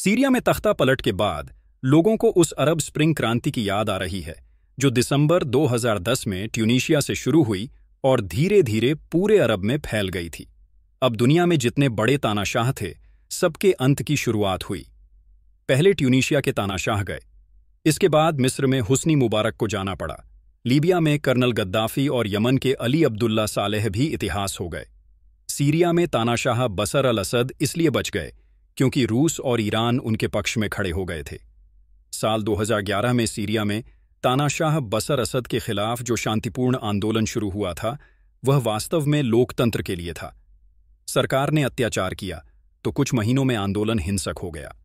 Syria में तख्ता पलट के बाद लोगों को उस अरब स्प्रिंग क्रांति की याद आ रही है जो दिसंबर 2010 में ट्यूनीशिया से शुरू हुई और धीरे धीरे पूरे अरब में फैल गई थी। अब दुनिया में जितने बड़े तानाशाह थे, सबके अंत की शुरुआत हुई। पहले ट्यूनीशिया के तानाशाह गए, इसके बाद मिस्र में हुस्नी मुबारक को जाना पड़ा, लीबिया में कर्नल गद्दाफी और यमन के अली अब्दुल्ला सालेह भी इतिहास हो गए। सीरिया में तानाशाह बशर अल असद इसलिए बच गए क्योंकि रूस और ईरान उनके पक्ष में खड़े हो गए थे। साल 2011 में सीरिया में तानाशाह बशर असद के खिलाफ जो शांतिपूर्ण आंदोलन शुरू हुआ था, वह वास्तव में लोकतंत्र के लिए था। सरकार ने अत्याचार किया तो कुछ महीनों में आंदोलन हिंसक हो गया।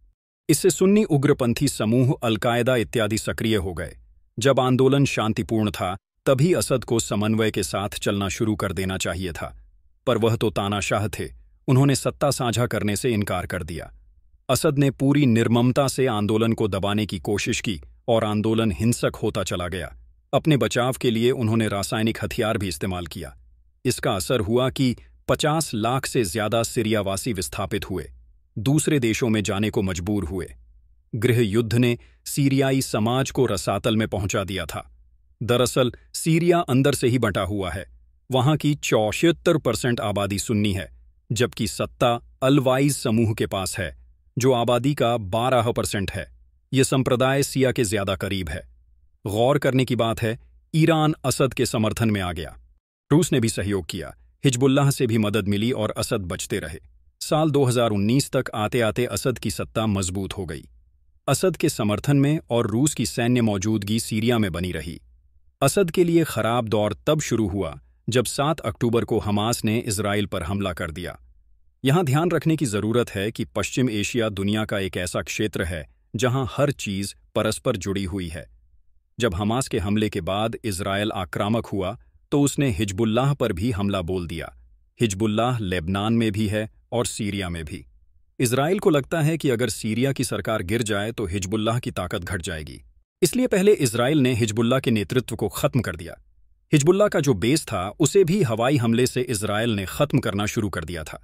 इससे सुन्नी उग्रपंथी समूह अल-कायदा इत्यादि सक्रिय हो गए। जब आंदोलन शांतिपूर्ण था, तभी असद को समन्वय के साथ चलना शुरू कर देना चाहिए था, पर वह तो तानाशाह थे, उन्होंने सत्ता साझा करने से इनकार कर दिया। असद ने पूरी निर्ममता से आंदोलन को दबाने की कोशिश की और आंदोलन हिंसक होता चला गया। अपने बचाव के लिए उन्होंने रासायनिक हथियार भी इस्तेमाल किया। इसका असर हुआ कि 50 लाख से ज्यादा सीरियावासी विस्थापित हुए, दूसरे देशों में जाने को मजबूर हुए। गृह युद्ध ने सीरियाई समाज को रसातल में पहुंचा दिया था। दरअसल सीरिया अंदर से ही बंटा हुआ है। वहां की 74% आबादी सुन्नी है, जबकि सत्ता अलवाइज समूह के पास है, जो आबादी का 12% है। यह संप्रदाय सिया के ज्यादा करीब है। गौर करने की बात है, ईरान असद के समर्थन में आ गया। रूस ने भी सहयोग किया, हिजबुल्लाह से भी मदद मिली और असद बचते रहे। साल 2019 तक आते आते असद की सत्ता मजबूत हो गई। असद के समर्थन में और रूस की सैन्य मौजूदगी सीरिया में बनी रही। असद के लिए खराब दौर तब शुरू हुआ जब 7 अक्टूबर को हमास ने इजराइल पर हमला कर दिया। यहां ध्यान रखने की जरूरत है कि पश्चिम एशिया दुनिया का एक ऐसा क्षेत्र है जहां हर चीज परस्पर जुड़ी हुई है। जब हमास के हमले के बाद इजराइल आक्रामक हुआ तो उसने हिजबुल्लाह पर भी हमला बोल दिया। हिजबुल्लाह लेबनान में भी है और सीरिया में भी। इजराइल को लगता है कि अगर सीरिया की सरकार गिर जाए तो हिजबुल्लाह की ताकत घट जाएगी, इसलिए पहले इजराइल ने हिजबुल्लाह के नेतृत्व को खत्म कर दिया। हिजबुल्लाह का जो बेस था, उसे भी हवाई हमले से इजराइल ने खत्म करना शुरू कर दिया था।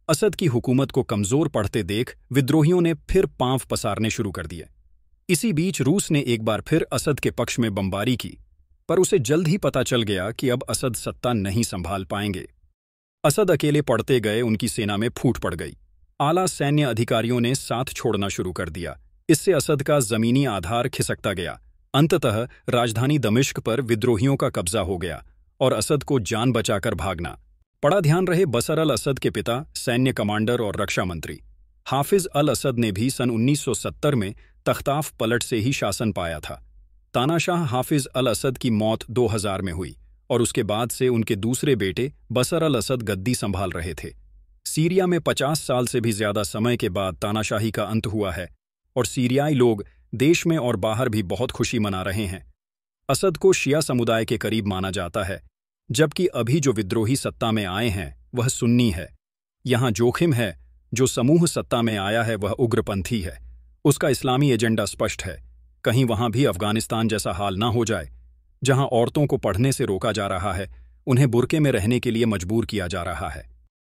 असद की हुकूमत को कमजोर पड़ते देख विद्रोहियों ने फिर पांव पसारने शुरू कर दिए। इसी बीच रूस ने एक बार फिर असद के पक्ष में बमबारी की, पर उसे जल्द ही पता चल गया कि अब असद सत्ता नहीं संभाल पाएंगे। असद अकेले पड़ते गए, उनकी सेना में फूट पड़ गई। आला सैन्य अधिकारियों ने साथ छोड़ना शुरू कर दिया। इससे असद का जमीनी आधार खिसकता गया। अंततः राजधानी दमिश्क पर विद्रोहियों का कब्जा हो गया और असद को जान बचाकर भागना पड़ा। ध्यान रहे, बशर अल असद के पिता सैन्य कमांडर और रक्षा मंत्री हाफिज अल असद ने भी सन 1970 में तख्ताफ पलट से ही शासन पाया था। तानाशाह हाफिज अल असद की मौत 2000 में हुई और उसके बाद से उनके दूसरे बेटे बशर अल असद गद्दी संभाल रहे थे। सीरिया में 50 साल से भी ज्यादा समय के बाद तानाशाही का अंत हुआ है और सीरियाई लोग देश में और बाहर भी बहुत खुशी मना रहे हैं। असद को शिया समुदाय के करीब माना जाता है, जबकि अभी जो विद्रोही सत्ता में आए हैं वह सुन्नी है। यहां जोखिम है, जो समूह सत्ता में आया है वह उग्रपंथी है। उसका इस्लामी एजेंडा स्पष्ट है। कहीं वहां भी अफगानिस्तान जैसा हाल ना हो जाए, जहां औरतों को पढ़ने से रोका जा रहा है, उन्हें बुर्के में रहने के लिए मजबूर किया जा रहा है।